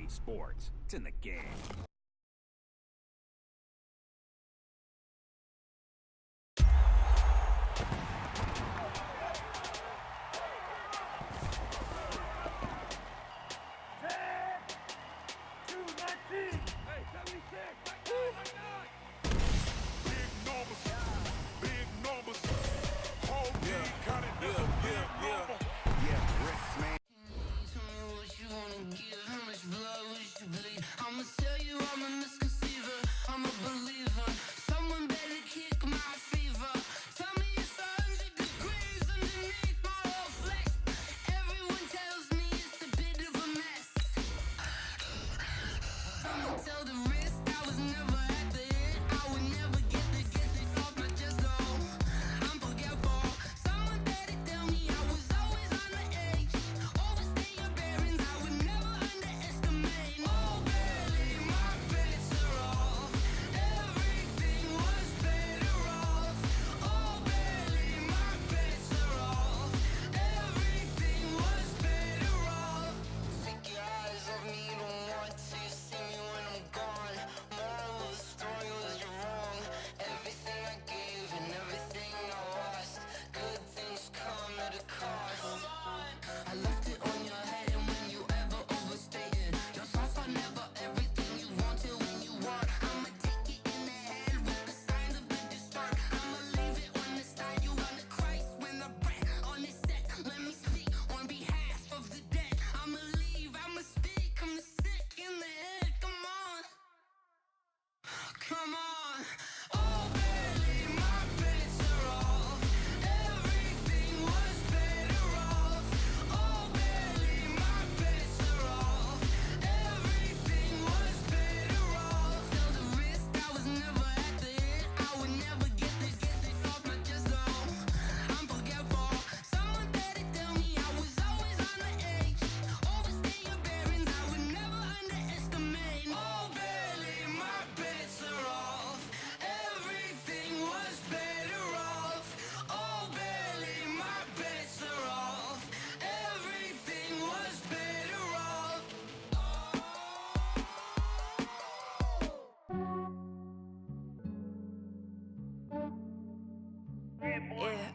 EA Sports. It's in the game.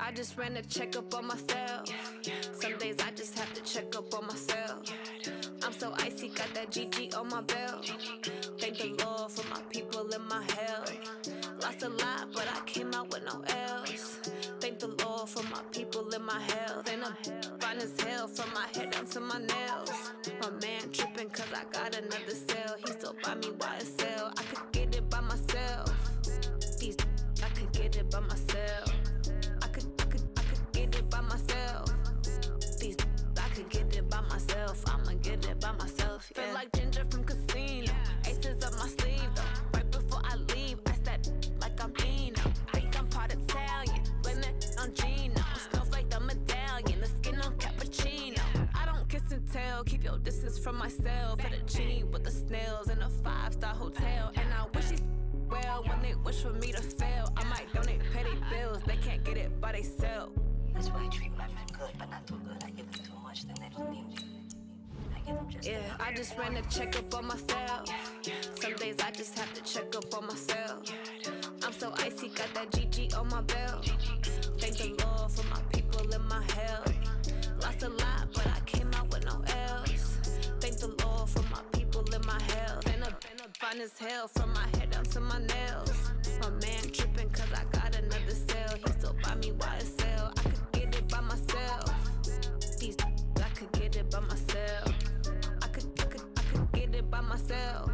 I just ran a checkup on myself. Some days I just have to check up on myself. I'm so icy, got that GG on my belt. Thank the Lord for my people and my health. Lost a lot, but I came out with no L's. Thank the Lord for my people and my health. And I'm fine as hell from my head down to my nails. My man tripping cause I got another cell. He still buy me YSL. I could get it by myself. These I could get it by myself. I could get it by myself. These I could get it by myself. I'ma get it by myself. Yeah. Feel like Ginger from Casino. Aces up my sleeve though. Right before I leave, I step like I'm Dino. Think I'm part Italian. Blame that on Gino. Snowflake the medallion. The skin on cappuccino. I don't kiss and tell. Keep your distance from myself. Fettuccine with the snails in a 5-star hotel. And I wish he well when they wish for me to fail. I might donate petty bills. They can't get it by they sell. That's why I treat my men good, but not too good. I give them too much, then they don't need me. I give them just enough. I just ran a checkup on myself. Some days I just have to check up on myself. I'm so icy, got that GG on my belt. Thank the Lord for my people and my health. Lost a lot, but I came out with no L's. Thank the Lord for my people and my health. And I'm fine as hell from my head down to my nails. My man tripping cause I got another cell. He still buy me YSL. I could get it by myself. These I could get it by myself. I could get it by myself.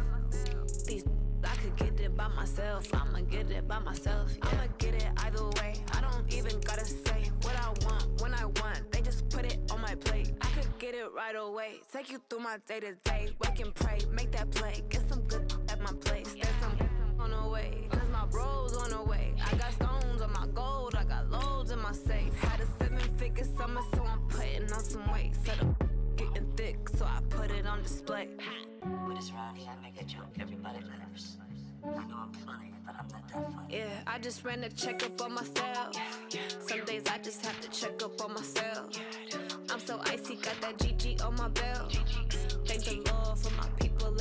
These I could get it by myself. I'ma get it by myself. Yeah. I'ma get it either way. I don't even gotta say what I want when I want. They just put it on my plate. I could get it right away. Take you through my day to day. Wake and pray, make that play. Get some good at my place. There's some on the way. Cause my bros on the way. I got stones on my gold. I got loads in my safe. Had a 7-figure summer, so I'm putting on some weight. Set up getting thick, so I put it on display. When it's around here, I make a joke. Everybody laughs. I know I'm funny, but I'm not that funny. Yeah, I just ran a checkup on myself. Some days I just have to check up on myself. I'm so icy, got that GG on my belt. Thank the Lord for my people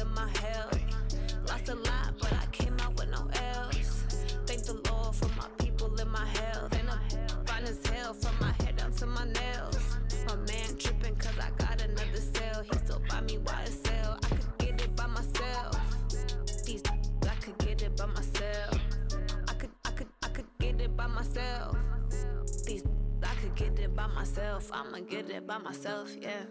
it by myself. I'ma get it by myself, yeah.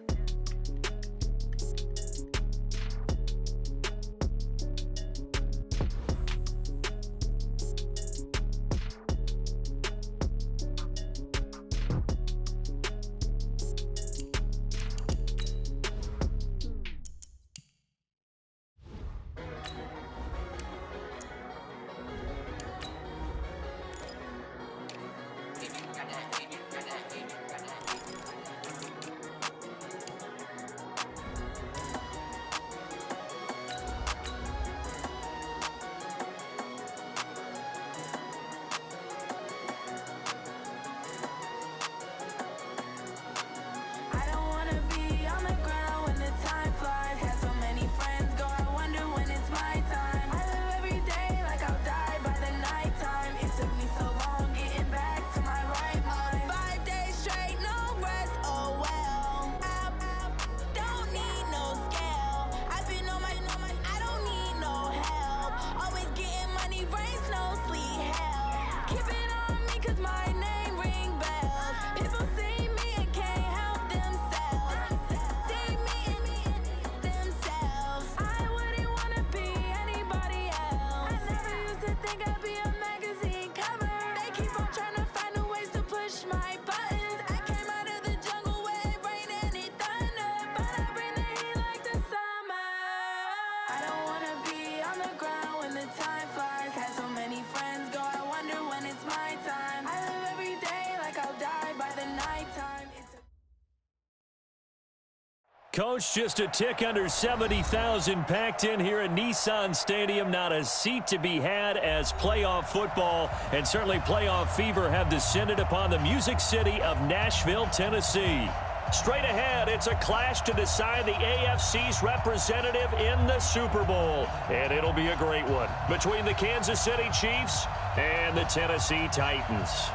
Coach, just a tick under 70,000 packed in here at Nissan Stadium. Not a seat to be had as playoff football and certainly playoff fever have descended upon the Music City of Nashville, Tennessee. Straight ahead, it's a clash to decide the AFC's representative in the Super Bowl. And it'll be a great one between the Kansas City Chiefs and the Tennessee Titans.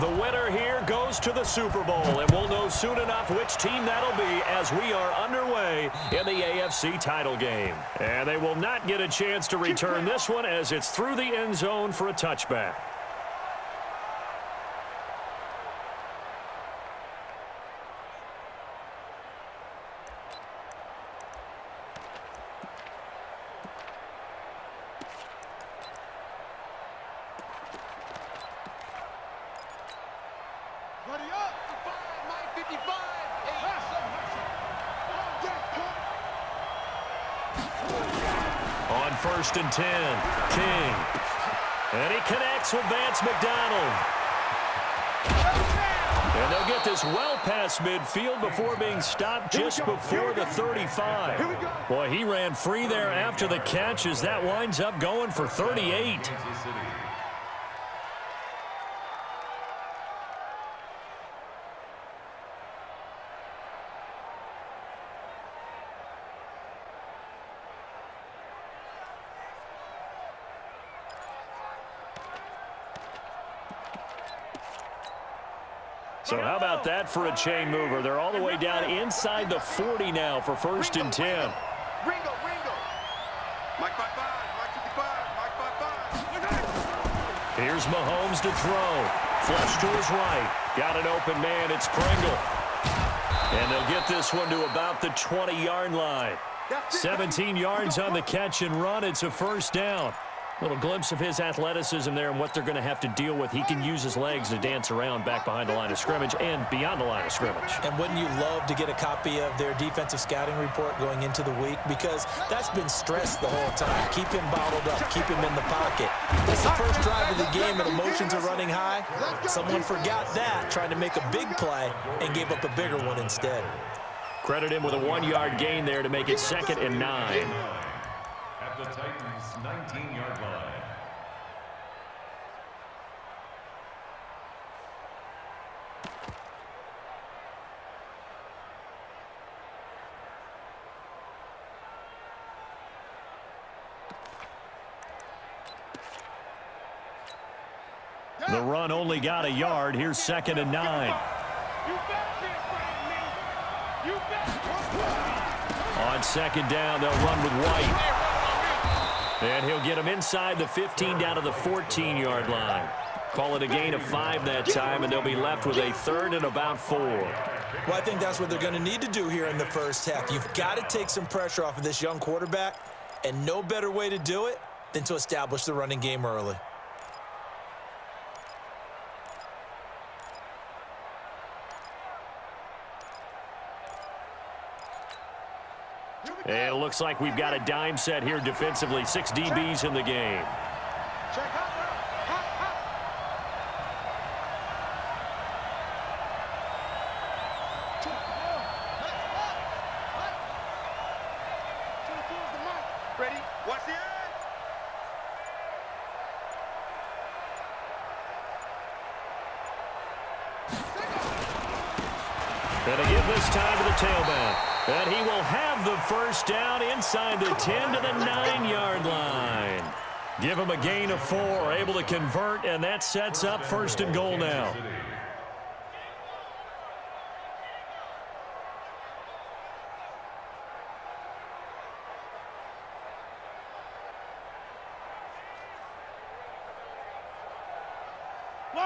The winner here goes to the Super Bowl, and we'll know soon enough which team that'll be as we are underway in the AFC title game. And they will not get a chance to return this one as it's through the end zone for a touchback. On 1st and 10, King. And he connects with Vance McDonald. And they'll get this well past midfield before being stopped just before the 35. Boy, he ran free there after the catch as that winds up going for 38. So how about that for a chain mover? They're all the way down inside the 40 now for 1st and 10. Ringo. Mike 55, Mike 55, Mike 55. Here's Mahomes to throw. Flush to his right. Got an open man. It's Pringle. And they'll get this one to about the 20-yard line. 17 yards on the catch and run. It's a 1st down. Little glimpse of his athleticism there and what they're going to have to deal with. He can use his legs to dance around back behind the line of scrimmage and beyond the line of scrimmage. And wouldn't you love to get a copy of their defensive scouting report going into the week? Because that's been stressed the whole time. Keep him bottled up. Keep him in the pocket. That's the first drive of the game and emotions are running high. Someone forgot that, trying to make a big play and gave up a bigger one instead. Credit him with a 1-yard gain there to make it 2nd and 9. At the Titans' 19-yard line. The run only got a yard. Here's 2nd and 9. On 2nd down, they'll run with White. And he'll get him inside the 15 down to the 14-yard line. Call it a gain of 5 that time, and they'll be left with a 3rd and about 4. Well, I think that's what they're going to need to do here in the first half. You've got to take some pressure off of this young quarterback, and no better way to do it than to establish the running game early. And it looks like we've got a dime set here defensively. 6 DBs in the game. Ready? Watch the edge. Gonna give this time to the tailback. And he will have the first down inside the 10 to the 9-yard line. Give him a gain of 4, able to convert, and that sets up 1st and goal now.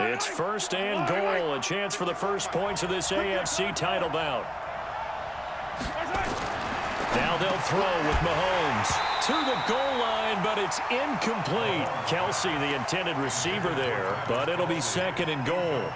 It's 1st and goal, a chance for the first points of this AFC title bout. Now they'll throw with Mahomes to the goal line, but it's incomplete. Kelsey, the intended receiver there, but it'll be 2nd and goal.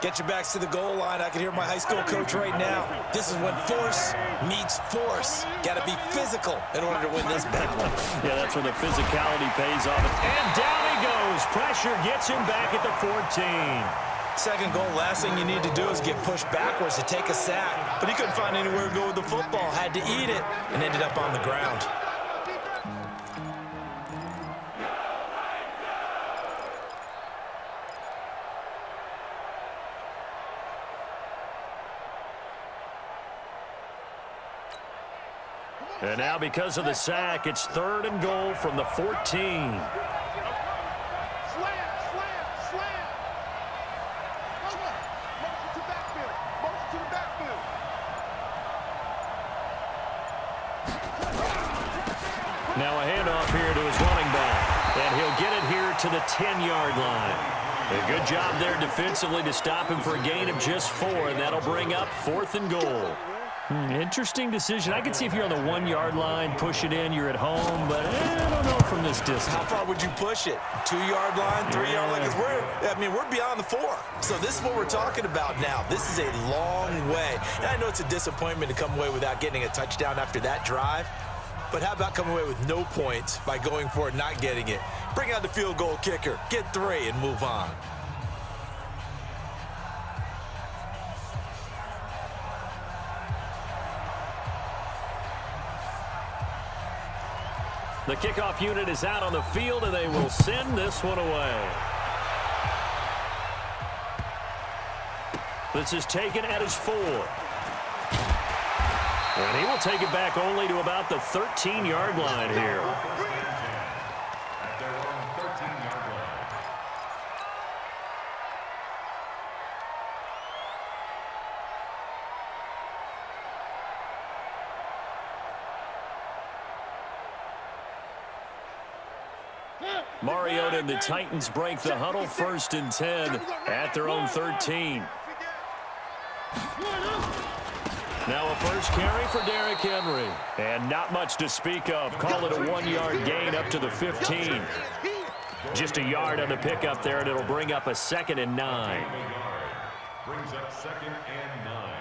Get your backs to the goal line. I can hear my high school coach right now. This is when force meets force. Got to be physical in order to win this battle. Yeah, that's where the physicality pays off. And down he goes. Pressure gets him back at the 14. 2nd goal, last thing you need to do is get pushed backwards to take a sack. But he couldn't find anywhere to go with the football. Had to eat it and ended up on the ground. And now because of the sack, it's 3rd and goal from the 14. Now a handoff here to his running back. And he'll get it here to the 10-yard line. A good job there defensively to stop him for a gain of just 4, and that'll bring up 4th and goal. Interesting decision. I could see if you're on the 1-yard line, push it in, you're at home, but I don't know from this distance. How far would you push it? 2-yard line, 3-yard line? Because we're beyond the 4. So this is what we're talking about now. This is a long way. And I know it's a disappointment to come away without getting a touchdown after that drive. But how about coming away with no points by going for it, not getting it? Bring out the field goal kicker, get 3, and move on. The kickoff unit is out on the field, and they will send this one away. This is taken at his 4. And he will take it back only to about the 13-yard line here. At their own 13-yard line. Mariota and the Titans break the huddle. 1st and 10 at their own 13. Now a first carry for Derrick Henry. And not much to speak of. Call it a 1-yard gain up to the 15. Just a yard on the pickup there, and it'll bring up a 2nd and 9. Brings up 2nd and 9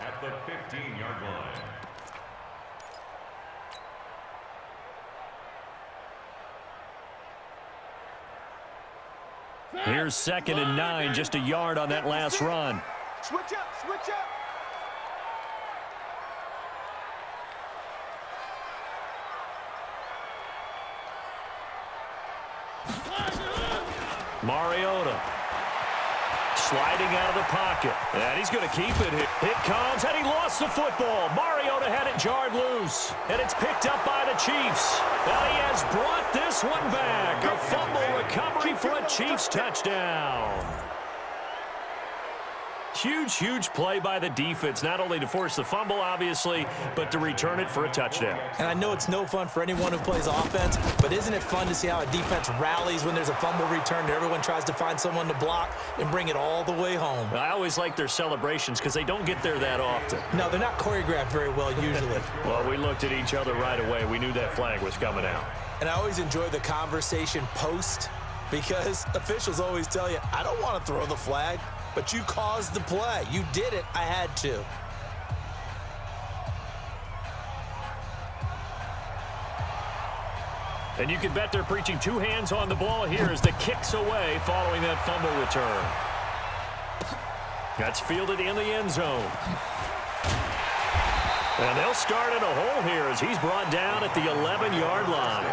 at the 15-yard line. Here's 2nd and 9, just a yard on that last run. Switch up, switch up. Mariota sliding out of the pocket. And he's going to keep it. It comes, and he lost the football. Mariota had it jarred loose. And it's picked up by the Chiefs. And he has brought this one back. A fumble recovery for a Chiefs touchdown. Huge, huge play by the defense, not only to force the fumble, obviously, but to return it for a touchdown. And I know it's no fun for anyone who plays offense, but isn't it fun to see how a defense rallies when there's a fumble return and everyone tries to find someone to block and bring it all the way home? I always like their celebrations because they don't get there that often. No, they're not choreographed very well usually. Well, we looked at each other right away. We knew that flag was coming out. And I always enjoy the conversation post because officials always tell you, I don't want to throw the flag. But you caused the play. You did it. I had to. And you can bet they're preaching two hands on the ball here as the kick's away following that fumble return. That's fielded in the end zone. And they'll start in a hole here as he's brought down at the 11-yard line.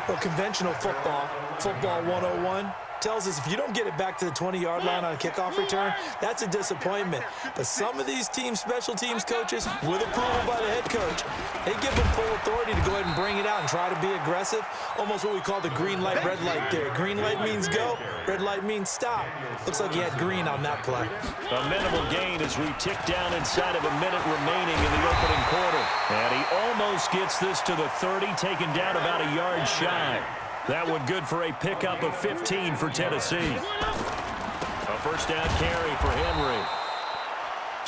Well, conventional football 101, tells us if you don't get it back to the 20-yard line on a kickoff return, that's a disappointment. But some of these special teams coaches, with approval by the head coach, they give them full authority to go ahead and bring it out and try to be aggressive, almost what we call the green light, red light theory. Green light means go, red light means stop. Looks like he had green on that play. A minimal gain as we tick down inside of a minute remaining in the opening quarter. And he almost gets this to the 30, taken down about a yard shy. That one good for a pickup of 15 for Tennessee. A first down carry for Henry.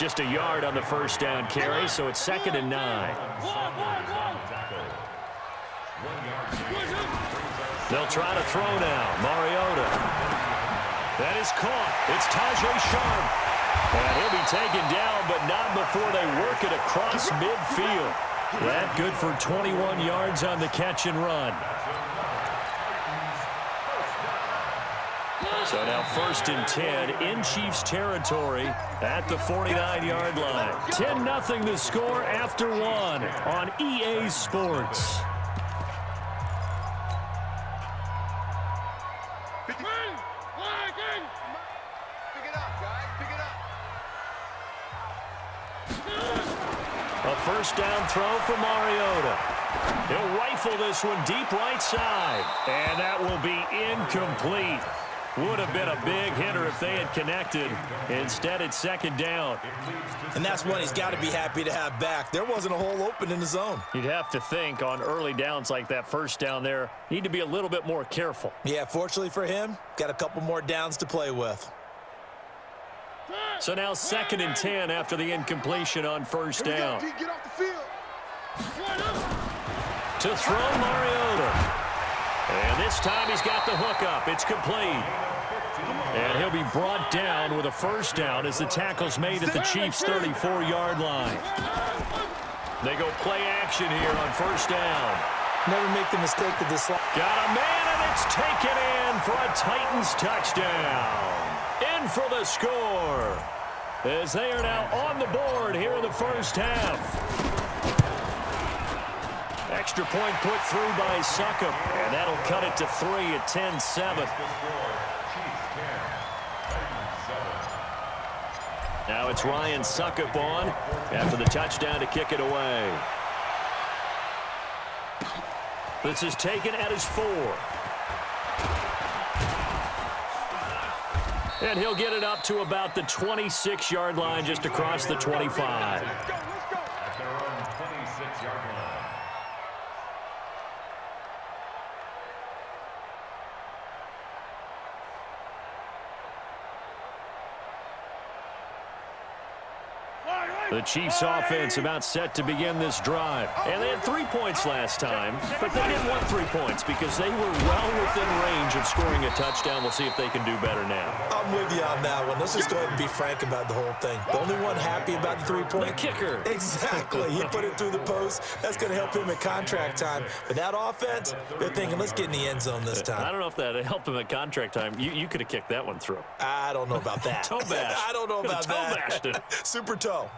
Just a yard on the first down carry, so it's 2nd and 9. They'll try to throw now. Mariota. That is caught. It's Tajay Sharp. And he'll be taken down, but not before they work it across midfield. That good for 21 yards on the catch and run. So now 1st and 10 in Chiefs territory at the 49-yard line. 10-0 the score after 1 on EA Sports. Pick it up, guys. Pick it up. A first down throw for Mariota. He'll rifle this one deep right side. And that will be incomplete. Would have been a big hitter if they had connected. Instead, it's 2nd down. And that's one he's got to be happy to have back. There wasn't a hole open in the zone. You'd have to think on early downs like that first down there, need to be a little bit more careful. Yeah, fortunately for him, got a couple more downs to play with. So now 2nd and 10 after the incompletion on first down. Get off the field. To throw Mariota. And this time he's got the hook up. It's complete. And he'll be brought down with a first down as the tackle's made at the Chiefs' 34-yard line. They go play action here on first down. Never make the mistake that this... Got a man, and it's taken in for a Titans touchdown. In for the score. As they are now on the board here in the first half. Extra point put through by Succop, and that'll cut it to 3 at 10-7. Now it's Ryan Succop on after the touchdown to kick it away. This is taken at his 4. And he'll get it up to about the 26-yard line just across the 25. At their own 26-yard line. The Chiefs offense about set to begin this drive. And they had 3 points last time, but they didn't want 3 points because they were well within range of scoring a touchdown. We'll see if they can do better now. I'm with you on that one. Let's just go ahead and be frank about the whole thing. The only one happy about the 3-point... The kicker. Exactly. He put it through the post. That's going to help him at contract time. But that offense, they're thinking, let's get in the end zone this time. I don't know if that helped him at contract time. You could have kicked that one through. I don't know about that. Toe bash. I don't know about toe that. bashed it. Super toe.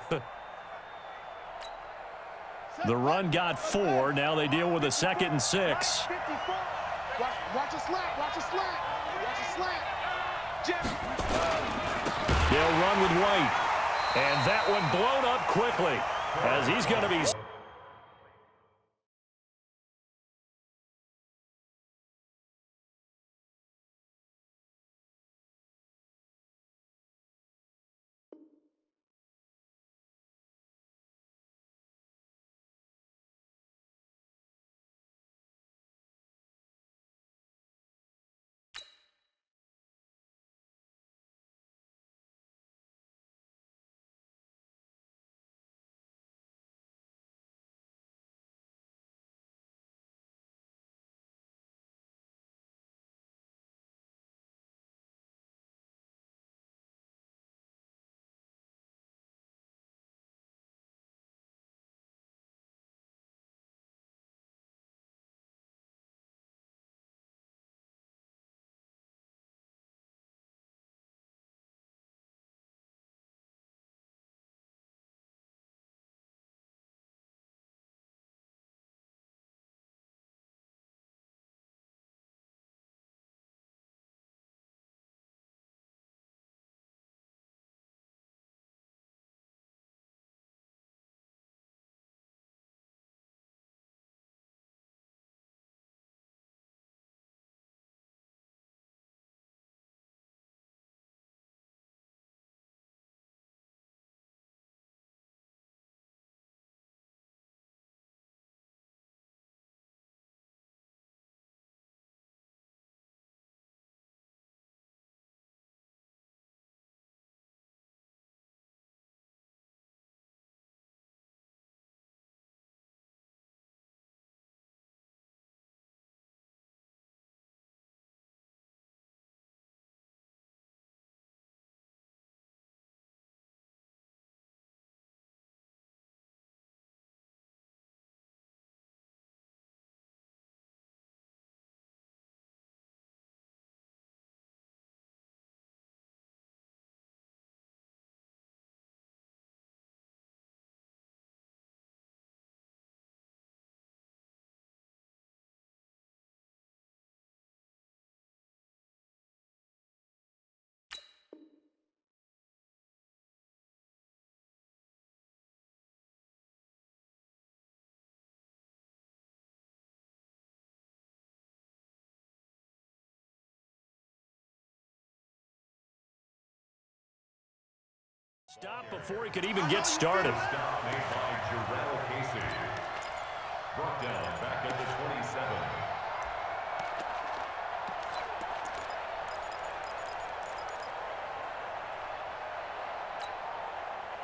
The run got 4. Now they deal with a 2nd and 6. Watch a slant. Watch a slant. Watch a slant. Jeff. run with White. And that one blown up quickly as he's going to be... Stop before he could even get started. Stop made by KCAMBUSH. Brought down back at the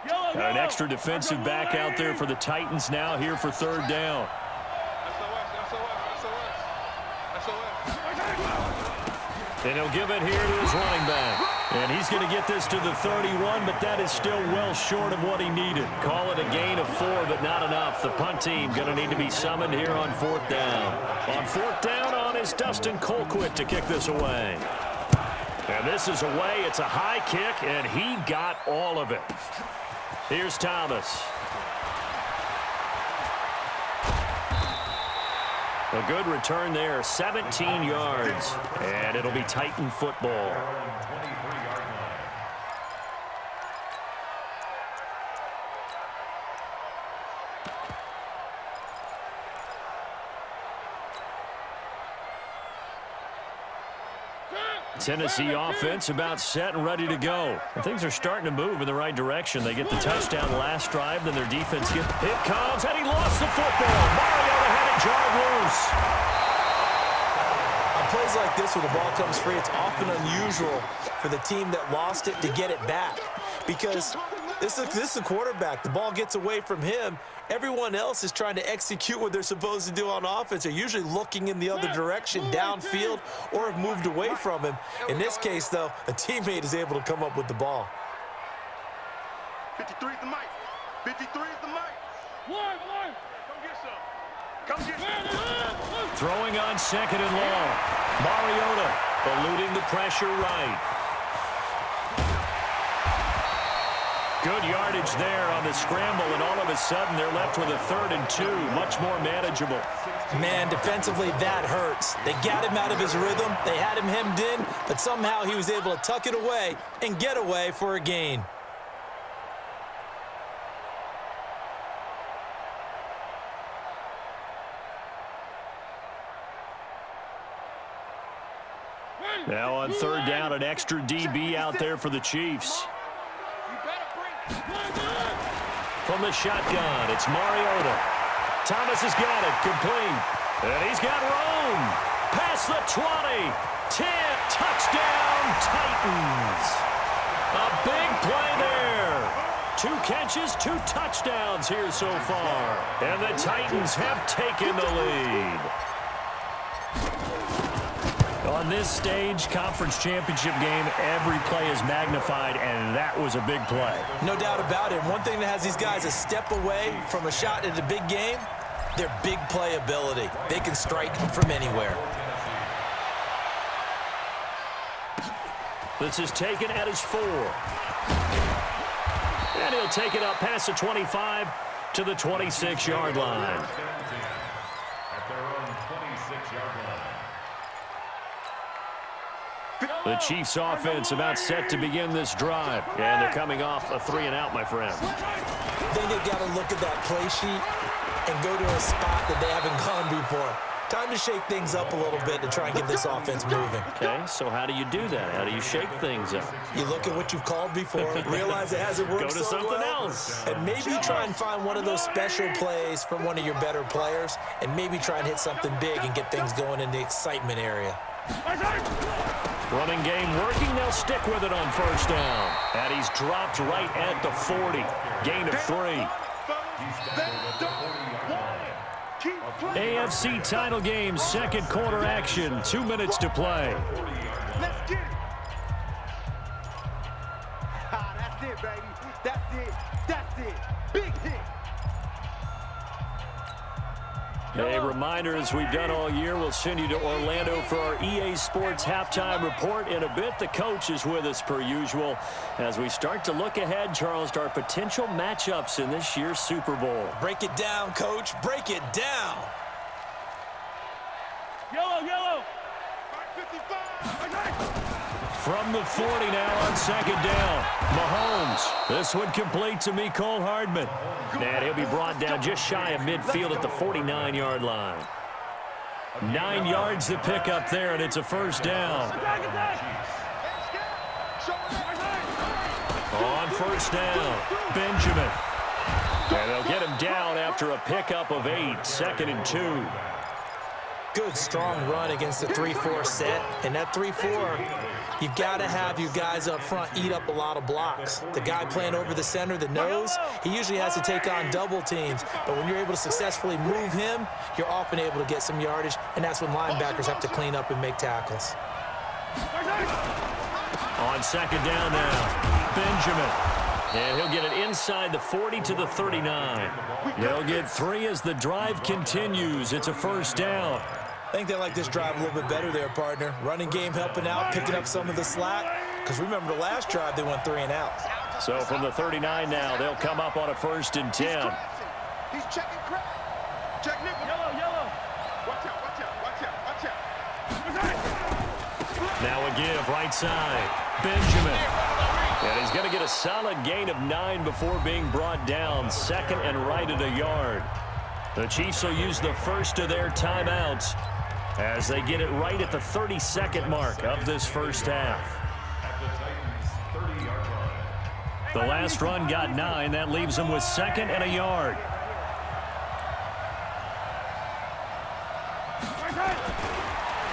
27. Got an extra defensive back out there for the Titans now here for third down. And he'll give it here to his running back. And he's going to get this to the 31, but that is still well short of what he needed. Call it a gain of 4, but not enough. The punt team going to need to be summoned here on fourth down. On fourth down on is Dustin Colquitt to kick this away. And this is away. It's a high kick, and he got all of it. Here's Thomas. A good return there, 17 yards, and it'll be Titan football. Tennessee offense about set and ready to go. And things are starting to move in the right direction. They get the touchdown last drive, then their defense gets... It comes, and he lost the football. Mariota had it jarred loose. On plays like this where the ball comes free, it's often unusual for the team that lost it to get it back. Because this is a quarterback. The ball gets away from him. Everyone else is trying to execute what they're supposed to do on offense. They're usually looking in the other direction, downfield, or have moved away from him. In this case, though, a teammate is able to come up with the ball. 53 is the mic. 53 is the mic. One. Come get some. Come get some. Throwing on second and long. Mariota eluding the pressure right. Good yardage there on the scramble, and all of a sudden they're left with a 3rd and 2, much more manageable. Man, defensively, that hurts. They got him out of his rhythm. They had him hemmed in, but somehow he was able to tuck it away and get away for a gain. Now on 3rd down, an extra DB out there for the Chiefs. From the shotgun, it's Mariota. Thomas has got it, complete. And he's got room. Past the 20. 10, touchdown, Titans. A big play there. 2 catches, 2 touchdowns here so far. And the Titans have taken the lead. On this stage, conference championship game, every play is magnified, and that was a big play. No doubt about it. One thing that has these guys a step away from a shot at a big game, their big play ability. They can strike from anywhere. This is taken at his 4. And he'll take it up past the 25 to the 26-yard line. At their own 26-yard line. The Chiefs offense about set to begin this drive. And they're coming off a 3-and-out, my friend. I think they've got to look at that play sheet and go to a spot that they haven't gone before. Time to shake things up a little bit to try and get this offense moving. Okay, so how do you do that? How do you shake things up? You look at what you've called before, realize it hasn't worked Go to so something well, else. and maybe try and find one of those special plays from one of your better players, and maybe try and hit something big and get things going in the excitement area. Running game working. They'll stick with it on 1st down. And he's dropped right at the 40. Gain of 3. AFC title game, 2nd quarter action. 2 minutes to play. Let's get it. That's it, baby. That's it. That's it. Big hit. A reminder, as we've done all year, we'll send you to Orlando for our EA Sports halftime report in a bit. The coach is with us per usual as we start to look ahead, Charles, to our potential matchups in this year's Super Bowl. Break it down, Coach. Break it down. Yellow, yellow. 55. From the 40 now on 2nd down. Mahomes. This one complete to Mecole Hardman. And he'll be brought down just shy of midfield at the 49-yard line. 9 yards to pick up there, and it's a 1st down. On 1st down, Benjamin. And they'll get him down after a pickup of 8, 2nd and 2. Good, strong run against the 3-4 set. And that 3-4, you've got to have you guys up front eat up a lot of blocks. The guy playing over the center, the nose, he usually has to take on double teams. But when you're able to successfully move him, you're often able to get some yardage, and that's when linebackers have to clean up and make tackles. On 2nd down now, Benjamin. And he'll get it inside the 40 to the 39. They'll get 3 as the drive continues. It's a 1st down. I think they like this drive a little bit better there, partner. Running game helping out, picking up some of the slack. Because remember, the last drive, they went 3 and out. So from the 39 now, they'll come up on a 1st and 10. He's checking crap. Check nickel. Yellow, yellow. Watch out, watch out, watch out, watch out. Now a give, right side. Benjamin. And he's going to get a solid gain of 9 before being brought down. 2nd and right at a yard. The Chiefs will use the first of their timeouts as they get it right at the 32nd mark of this first half. The last run got 9. That leaves them with 2nd and a yard.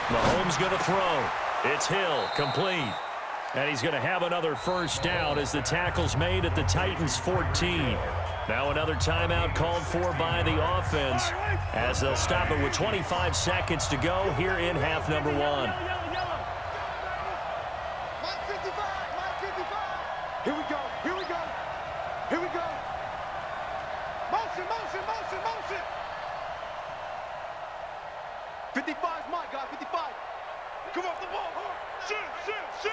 Mahomes going to throw. It's Hill, complete. And he's going to have another 1st down as the tackle's made at the Titans' 14. Now another timeout called for by the offense as they'll stop it with 25 seconds to go here in half number 1. Mike 55, Mike 55. Here we go, here we go, here we go. Motion, motion, motion, motion. 55's Mike, guys, 55. Come off the ball, shoot, shoot, shoot.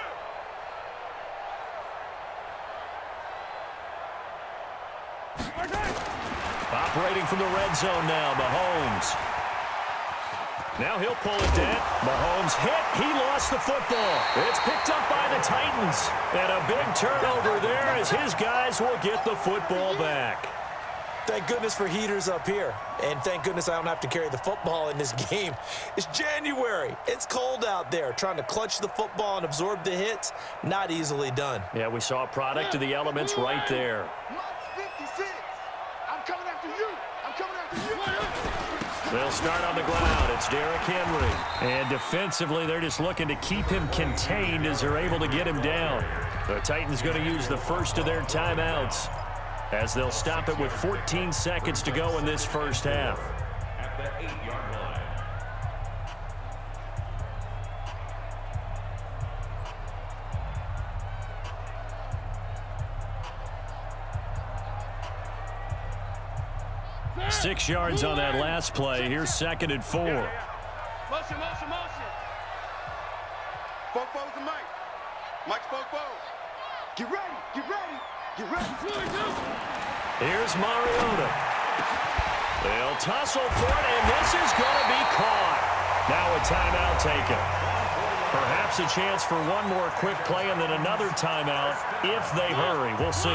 Separating from the red zone now, Mahomes. Now he'll pull it down. Mahomes hit. He lost the football. It's picked up by the Titans. And a big turnover there as his guys will get the football back. Thank goodness for heaters up here. And thank goodness I don't have to carry the football in this game. It's January. It's cold out there. Trying to clutch the football and absorb the hits, not easily done. Yeah, we saw a product of the elements right there. March 56. I'm coming after you. I'm coming after you. They'll start on the ground. It's Derrick Henry. And defensively, they're just looking to keep him contained as they're able to get him down. The Titans going to use the first of their timeouts, as they'll stop it with 14 seconds to go in this first half. At the 8-yard line. Six yards on that last play. Here's 2nd and 4. Motion, motion, motion. Fofo to Mike. Mike's Fofo. Get ready, get ready, get ready. Here's Mariota. They'll tussle for it, and this is going to be caught. Now a timeout taken. Perhaps a chance for one more quick play and then another timeout if they hurry. We'll see.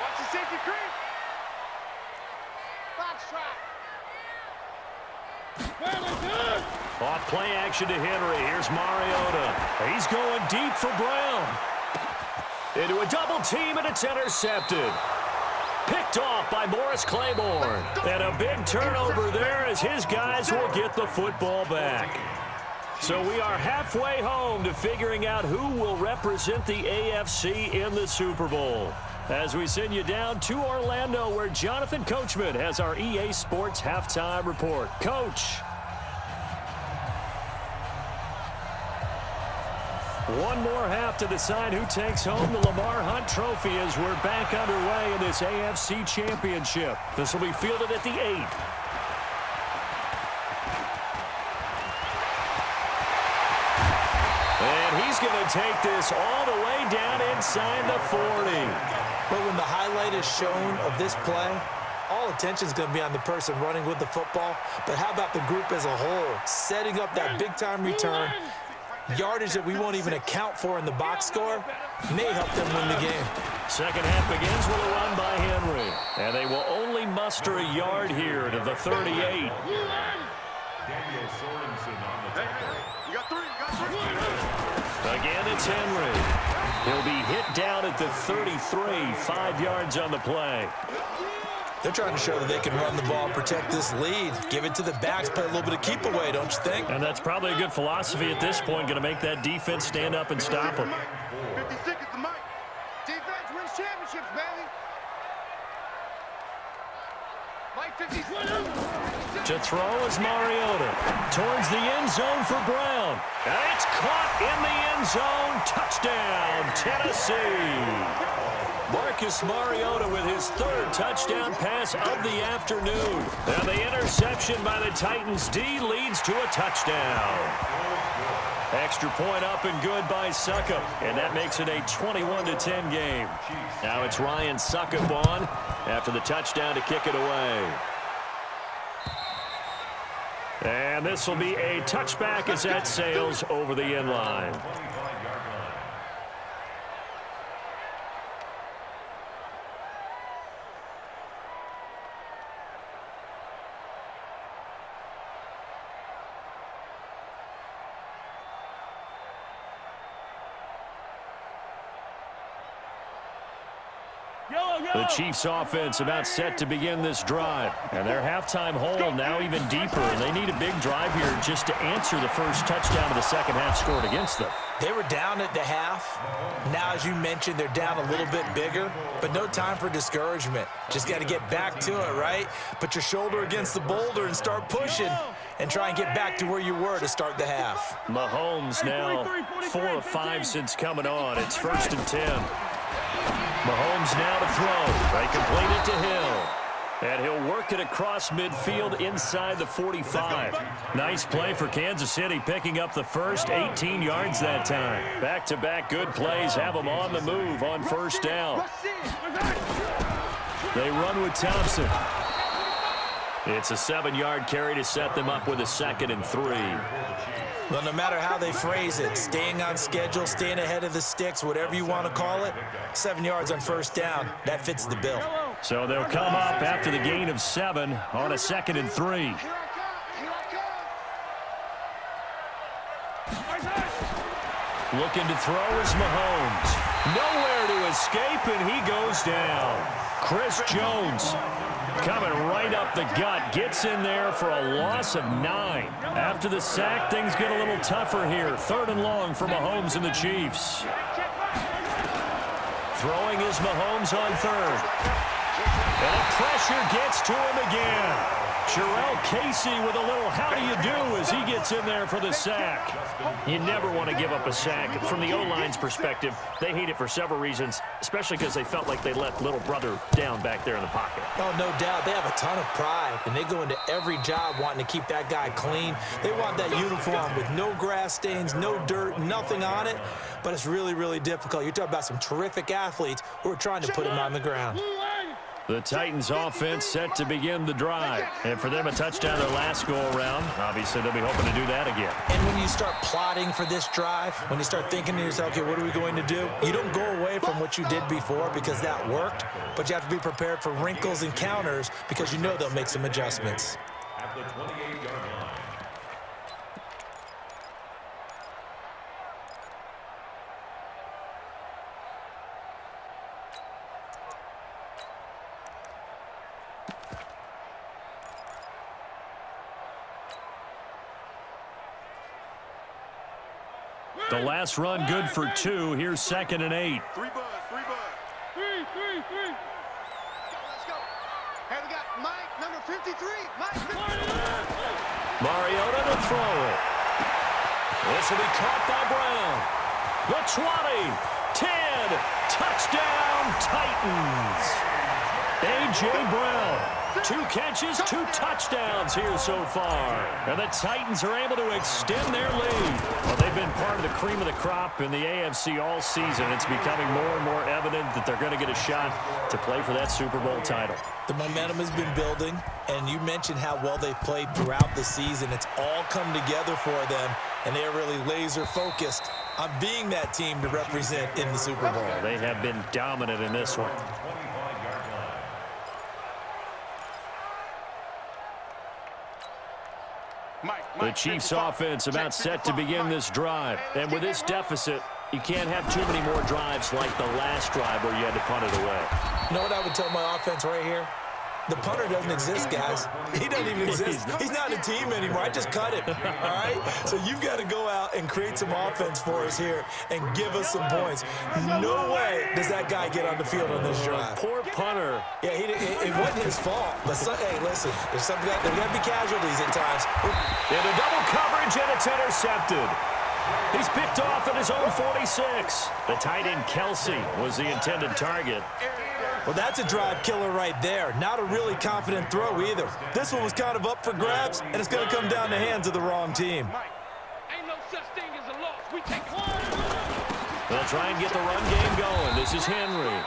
Watch the safety creep. Box trap. Off play action to Henry. Here's Mariota. He's going deep for Brown. Into a double team, and it's intercepted. Picked off by Morris Claiborne. And a big turnover there as his guys will get the football back. So we are halfway home to figuring out who will represent the AFC in the Super Bowl, as we send you down to Orlando, where Jonathan Coachman has our EA Sports halftime report. Coach. One more half to decide who takes home the Lamar Hunt Trophy as we're back underway in this AFC Championship. This will be fielded at the 8. And he's going to take this all the way down inside the 40. But when the highlight is shown of this play, all attention is going to be on the person running with the football. But how about the group as a whole, setting up that big-time return, yardage that we won't even account for in the box score, may help them win the game. Second half begins with a run by Henry. And they will only muster a yard here to the 38. Daniel Sorensen on the tackle. You got three, you got three. Again, it's Henry. He'll be hit down at the 33, 5 yards on the play. They're trying to show that they can run the ball, protect this lead, give it to the backs, play a little bit of keep away, don't you think? And that's probably a good philosophy at this point, going to make that defense stand up and stop them. 56 is the mic. Defense wins championships, baby. Mike 56. To throw is Mariota. Towards the end zone for Brown. And it's caught in the end zone. Touchdown, Tennessee. Marcus Mariota with his 3rd touchdown pass of the afternoon. And the interception by the Titans D leads to a touchdown. Extra point up and good by Succop. And that makes it a 21-10 game. Now it's Ryan Succop on after the touchdown to kick it away. And this will be a touchback as that sails over the end line. The Chiefs offense about set to begin this drive. And their halftime hole now even deeper. And they need a big drive here just to answer the first touchdown of the second half scored against them. They were down at the half. Now, as you mentioned, they're down a little bit bigger, but no time for discouragement. Just got to get back to it, right? Put your shoulder against the boulder and start pushing and try and get back to where you were to start the half. Mahomes now 4 of 5 since coming on. It's 1st and 10. Mahomes now to throw. They complete it to Hill. And he'll work it across midfield inside the 45. Nice play for Kansas City, picking up the first, 18 yards that time. Back-to-back good plays have them on the move on first down. They run with Thompson. It's a 7-yard carry to set them up with a 2nd and 3. Well, no matter how they phrase it, staying on schedule, staying ahead of the sticks, whatever you want to call it, 7 yards on first down, that fits the bill. So they'll come up after the gain of 7 on a 2nd and 3. Looking to throw is Mahomes. Nowhere to escape, and he goes down. Chris Jones coming right up the gut, gets in there for a loss of 9. After the sack, things get a little tougher here. 3rd and long for Mahomes and the Chiefs. Throwing is Mahomes on 3rd. And the pressure gets to him again. Jarrell Casey with a little how do you do as he gets in there for the sack. You never want to give up a sack. From the O-line's perspective, they hate it for several reasons, especially because they felt like they let little brother down back there in the pocket. Oh, no doubt. They have a ton of pride, and they go into every job wanting to keep that guy clean. They want that uniform with no grass stains, no dirt, nothing on it, but it's really, really difficult. You're talking about some terrific athletes who are trying to put him on the ground. The Titans offense set to begin the drive. And for them, a touchdown their last go-around. Obviously, they'll be hoping to do that again. And when you start plotting for this drive, when you start thinking to yourself, okay, what are we going to do? You don't go away from what you did before because that worked, but you have to be prepared for wrinkles and counters because you know they'll make some adjustments. At the 28-yard line. The last run good for 2. Here's 2nd and 8. 3 bud. 3. Let's go. Hey, we got Mike, number 53. Mike. Mariota to throw it. This will be caught by Brown. The 20, 10, touchdown Titans. A.J. Brown. 2 catches, 2 touchdowns here so far. And the Titans are able to extend their lead. Well, they've been part of the cream of the crop in the AFC all season. It's becoming more and more evident that they're going to get a shot to play for that Super Bowl title. The momentum has been building, and you mentioned how well they've played throughout the season. It's all come together for them, and they're really laser-focused on being that team to represent in the Super Bowl. They have been dominant in this one. The Chiefs offense about set to begin this drive. And with this deficit, you can't have too many more drives like the last drive where you had to punt it away. You know what I would tell my offense right here? The punter doesn't exist, guys. He doesn't even exist. He's not a team anymore. I just cut him, all right? So you've got to go out and create some offense for us here and give us some points. No way does that guy get on the field on this drive. Poor punter. Yeah, it wasn't his fault. But, hey, listen, there's got to be casualties at times. Into double coverage, and it's intercepted. He's picked off at his own 46. The tight end Kelsey was the intended target. Well, that's a drive killer right there. Not a really confident throw either. This one was kind of up for grabs, and it's going to come down the hands of the wrong team. Ain't no such thing as a loss. We take it. They'll try and get the run game going. This is Henry.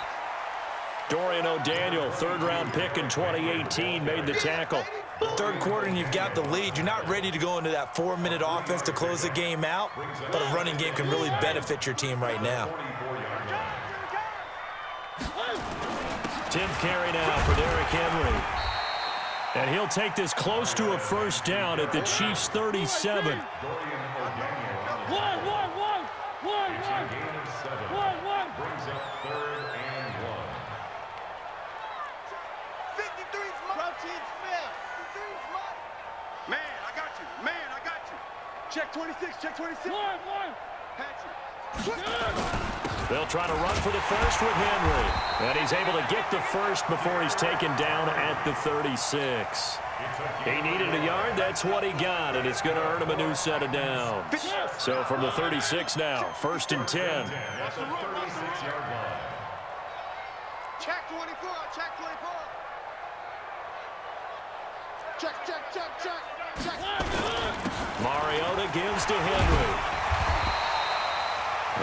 Dorian O'Daniel, 3rd-round pick in 2018, made the tackle. 3rd quarter, and you've got the lead. You're not ready to go into that 4-minute offense to close the game out, but a running game can really benefit your team right now. 10th carry now for Derrick Henry. And he'll take this close to a first down at the Chiefs' 37. Man, I got you. Check 26, check 26. They'll try to run for the first with Henry. And he's able to get the first before he's taken down at the 36. He needed a yard. That's what he got, and it's going to earn him a new set of downs. So from the 36 now, 1st and 10. Check 24, check 24. Mariota gives to Henry.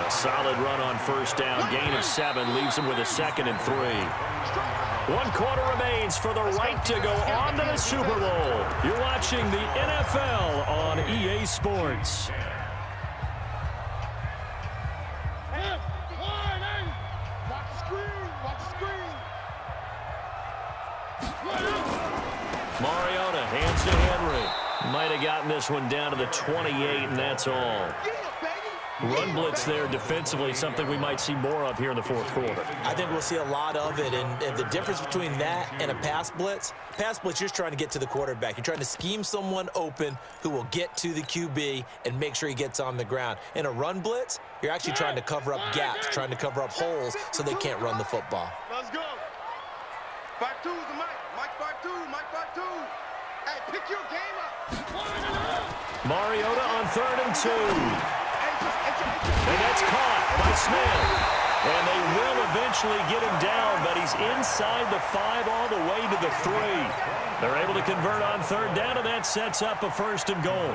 A solid run on first down. Gain of 7 leaves him with a 2nd and 3. 1 quarter remains for the right to go on to the Super Bowl. You're watching the NFL on EA Sports. Mariota hands to Henry. Might have gotten this one down to the 28, and that's all. Run blitz there defensively, something we might see more of here in the 4th quarter. I think we'll see a lot of it, and the difference between that and a pass blitz, you're just trying to get to the quarterback. You're trying to scheme someone open who will get to the QB and make sure he gets on the ground. In a run blitz, you're actually trying to cover up gaps, trying to cover up holes so they can't run the football. Let's go. 5-2 is the Mike. Mike 5-2. Mike 5-2. Hey, pick your game up. Mariota on 3rd and 2. And that's caught by Smith. And they will eventually get him down, but he's inside the 5 all the way to the 3. They're able to convert on 3rd down, and that sets up a 1st and goal.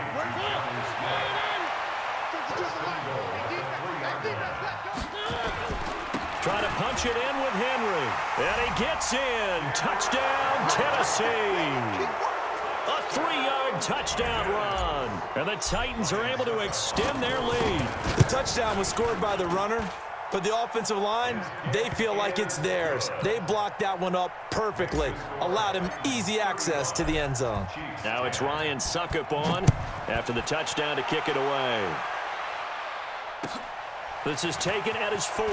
Trying to punch it in with Henry. And he gets in. Touchdown, Tennessee. A 3-yard touchdown run. And the Titans are able to extend their lead. The touchdown was scored by the runner, but the offensive line, they feel like it's theirs. They blocked that one up perfectly, allowed him easy access to the end zone. Now it's Ryan Suckup on after the touchdown to kick it away. This is taken at his 4.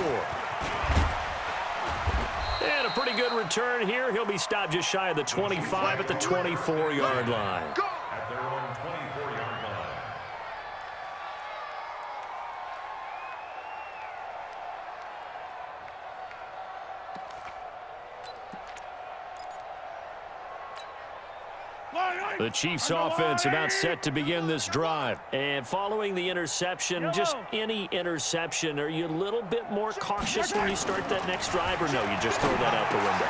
And a pretty good return here. He'll be stopped just shy of the 25 at the 24-yard line. At their own 24-yard line. The Chiefs offense about set to begin this drive. And following the interception, just any interception, are you a little bit more cautious when you start that next drive, or no, you just throw that out the window?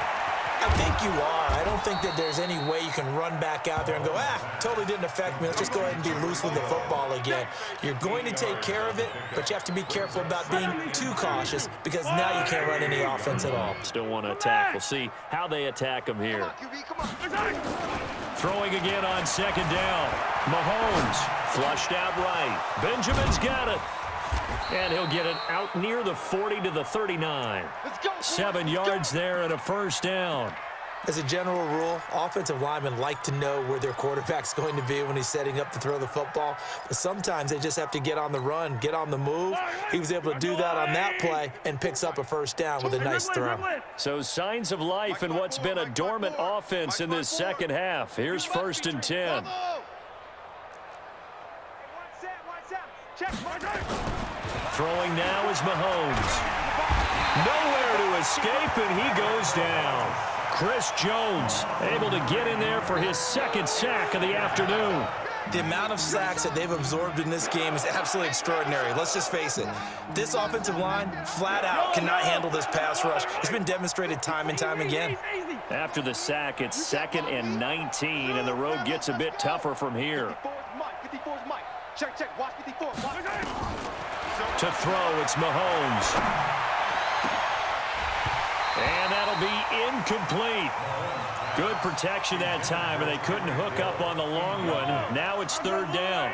I think you are. I don't think that there's any way you can run back out there and go, totally didn't affect me. Let's just go ahead and be loose with the football again. You're going to take care of it, but you have to be careful about being too cautious because now you can't run any offense at all. Still want to attack. We'll see how they attack him here. Throwing again on 2nd down. Mahomes flushed out right. Benjamin's got it. And he'll get it out near the 40 to the 39. 7 yards there and a 1st down. As a general rule, offensive linemen like to know where their quarterback's going to be when he's setting up to throw the football. But sometimes they just have to get on the run, get on the move. He was able to do that on that play and picks up a 1st down with a nice throw. So signs of life in what's been a dormant offense in this 2nd half. Here's 1st and 10. Throwing now is Mahomes. Nowhere to escape, and he goes down. Chris Jones able to get in there for his 2nd sack of the afternoon. The amount of sacks that they've absorbed in this game is absolutely extraordinary. Let's just face it. This offensive line, flat out, cannot handle this pass rush. It's been demonstrated time and time again. After the sack, it's 2nd and 19, and the road gets a bit tougher from here. To throw, it's Mahomes. And that'll be incomplete. Good protection that time, and they couldn't hook up on the long one. Now it's 3rd down.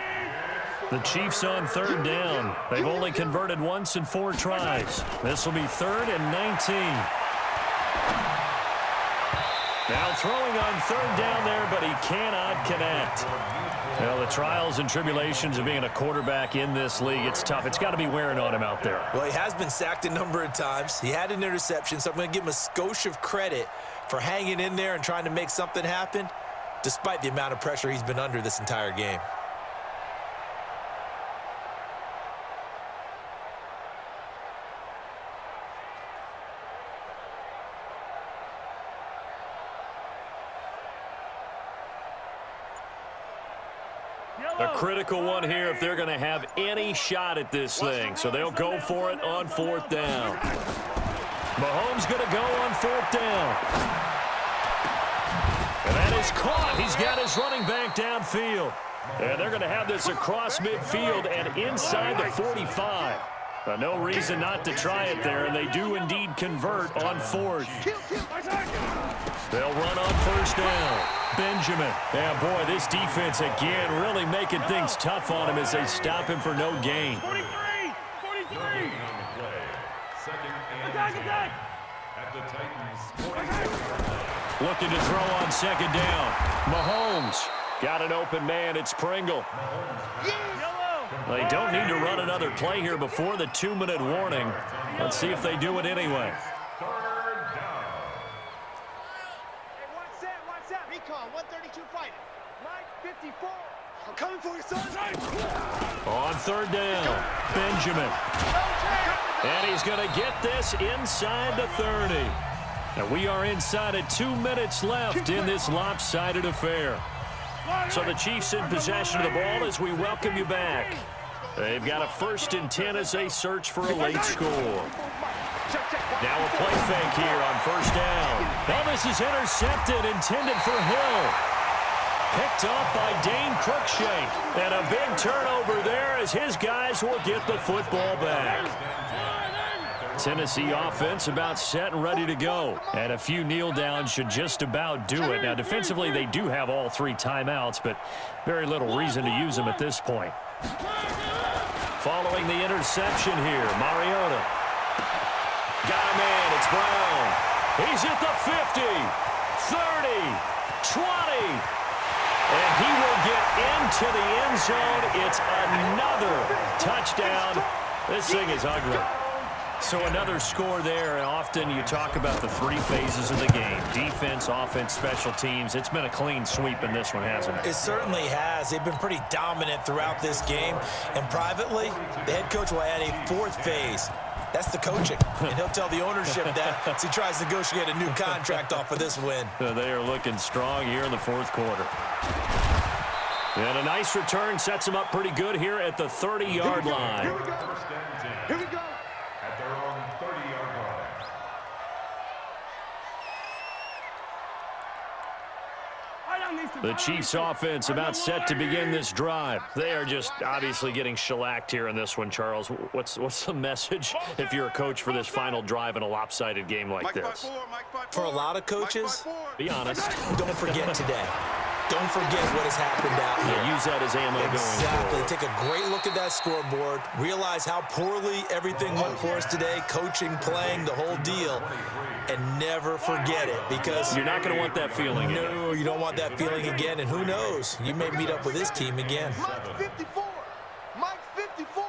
The Chiefs on 3rd down. They've only converted once in 4 tries. This will be 3rd and 19. Now throwing on 3rd down there, but he cannot connect. Well, the trials and tribulations of being a quarterback in this league, it's tough. It's got to be wearing on him out there. Well, he has been sacked a number of times. He had an interception, so I'm going to give him a skosh of credit for hanging in there and trying to make something happen, despite the amount of pressure he's been under this entire game. A critical one here if they're going to have any shot at this thing. So they'll go for it on 4th down. Mahomes going to go on 4th down. And that is caught. He's got his running back downfield. And they're going to have this across midfield and inside the 45. No reason not to try it there, and they do indeed convert on fourth. They'll run on first down. Benjamin. Yeah, boy, this defense again really making things tough on him as they stop him for no gain. 43! Attack! At the Titans, 46. Looking to throw on second down. Mahomes. Got an open man. It's Pringle. They don't need to run another play here before the 2-minute warning. Let's see if they do it anyway. Third down. Hey, watch that. Recon, 132 fighting. Mike, 54. I'm coming for you, son. On third down, Benjamin. And he's going to get this inside the 30. And we are inside of 2 minutes left in this lopsided affair. So the Chiefs in possession of the ball as we welcome you back. They've got a 1st and 10 as they search for a late score. Now a play fake here on first down. Now this is intercepted, intended for Hill. Picked up by Dane Cruikshank. And a big turnover there as his guys will get the football back. Tennessee offense about set and ready to go. And a few kneel downs should just about do it. Now defensively they do have all 3 timeouts, but very little reason to use them at this point. Following the interception here, Mariota. Got a man, it's Brown. He's at the 50, 30, 20. And he will get into the end zone. It's another touchdown. This thing is ugly. So another score there, and often you talk about the 3 phases of the game. Defense, offense, special teams. It's been a clean sweep in this one, hasn't it? It certainly has. They've been pretty dominant throughout this game. And privately, the head coach will add a 4th phase. That's the coaching. And he'll tell the ownership that as he tries to negotiate a new contract off of this win. They are looking strong here in the 4th quarter. And a nice return sets them up pretty good here at the 30-yard line. Here we go. At their own 30-yard line. The Chiefs offense about set to begin this drive. They are just obviously getting shellacked here in this one, Charles. What's the message if you're a coach for this final drive in a lopsided game like this? For a lot of coaches, be honest. don't forget today. Don't forget what has happened out here. Yeah, use that as ammo going forward. Take a great look at that scoreboard. Realize how poorly everything went for us today. Coaching, playing, the whole deal. And never forget it, because you're not going to want that feeling again. No, you don't want that feeling again. And who knows? You may meet up with this team again. Mike's 54. Mike's 54.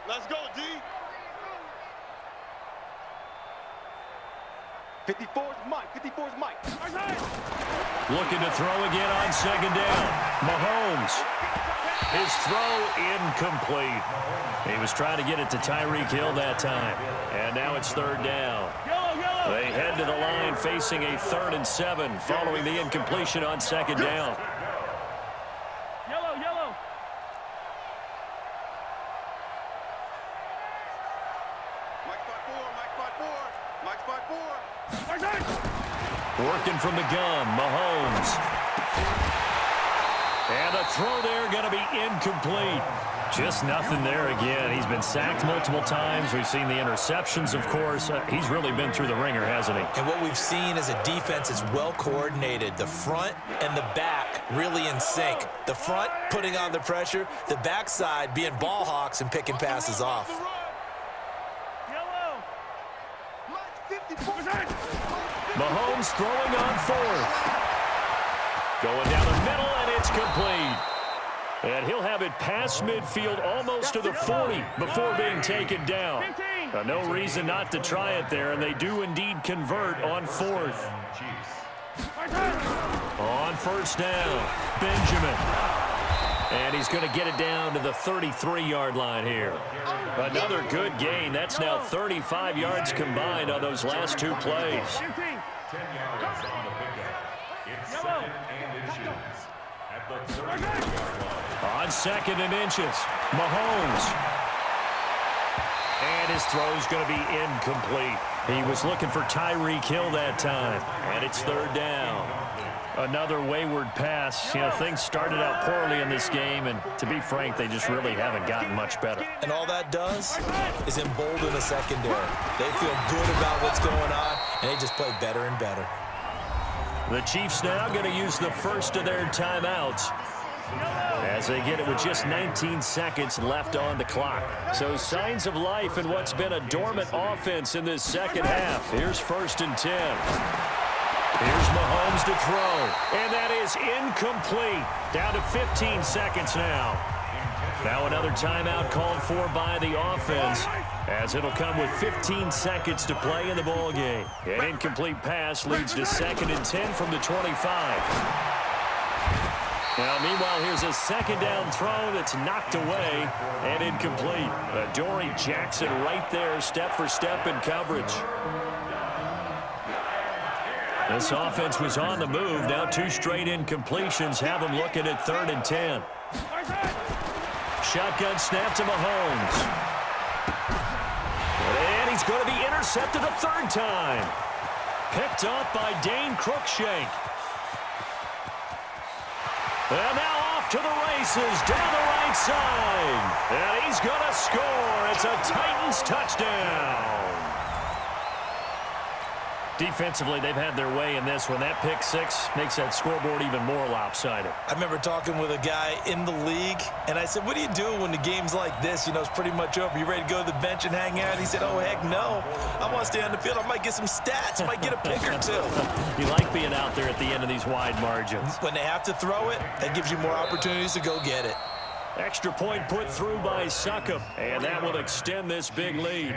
Let's go, D. 54 is Mike. 54 is Mike. Looking to throw again on second down. Mahomes. His throw incomplete. He was trying to get it to Tyreek Hill that time. And now it's 3rd down. They head to the line facing a 3rd and 7 following the incompletion on second down. Yellow. Mike's 5-4. Working from the gun, Mahomes. And the throw there going to be incomplete. Just nothing there again. He's been sacked multiple times. We've seen the interceptions, of course. He's really been through the ringer, hasn't he? And what we've seen is a defense is well coordinated. The front and the back really in sync. The front putting on the pressure, the backside being ball hawks and picking passes off. Mahomes throwing on 4th. Going down the middle, and it's complete. And he'll have it past midfield almost to the 40 before being taken down. No reason not to try it there, and they do indeed convert on 4th. On first down, Benjamin. And he's going to get it down to the 33-yard line here. Another good gain. That's now 35 yards combined on those last 2 plays. 10 yards on the pickup. It's 2nd and inches. At the 30-yard line. On 2nd and inches, Mahomes. And his throw's going to be incomplete. He was looking for Tyreek Hill that time. And it's 3rd down. Another wayward pass. You know, things started out poorly in this game, and to be frank, they just really haven't gotten much better. And all that does is embolden the secondary. They feel good about what's going on, and they just play better and better. The Chiefs now going to use the first of their timeouts as they get it with just 19 seconds left on the clock. So signs of life in what's been a dormant offense in this second half. Here's 1st and 10. Here's Mahomes to throw, and that is incomplete. Down to 15 seconds now. Now another timeout called for by the offense, as it'll come with 15 seconds to play in the ball game. An incomplete pass leads to 2nd and 10 from the 25. Now, meanwhile, here's a 2nd down throw that's knocked away and incomplete. Adoree Jackson right there, step for step in coverage. This offense was on the move. Now 2 straight incompletions have them looking at 3rd and 10. Shotgun snap to Mahomes. And he's going to be intercepted a 3rd time. Picked off by Dane Cruikshank. And now off to the races down the right side. And he's going to score. It's a Titans touchdown. Defensively, they've had their way in this one. That pick 6 makes that scoreboard even more lopsided. I remember talking with a guy in the league, and I said, what do you do when the game's like this? You know, it's pretty much over. You ready to go to the bench and hang out? He said, oh, heck no. I want to stay on the field. I might get some stats. I might get a pick or 2. You like being out there at the end of these wide margins. When they have to throw it, that gives you more opportunities to go get it. Extra point put through by Succop, and that will extend this big lead.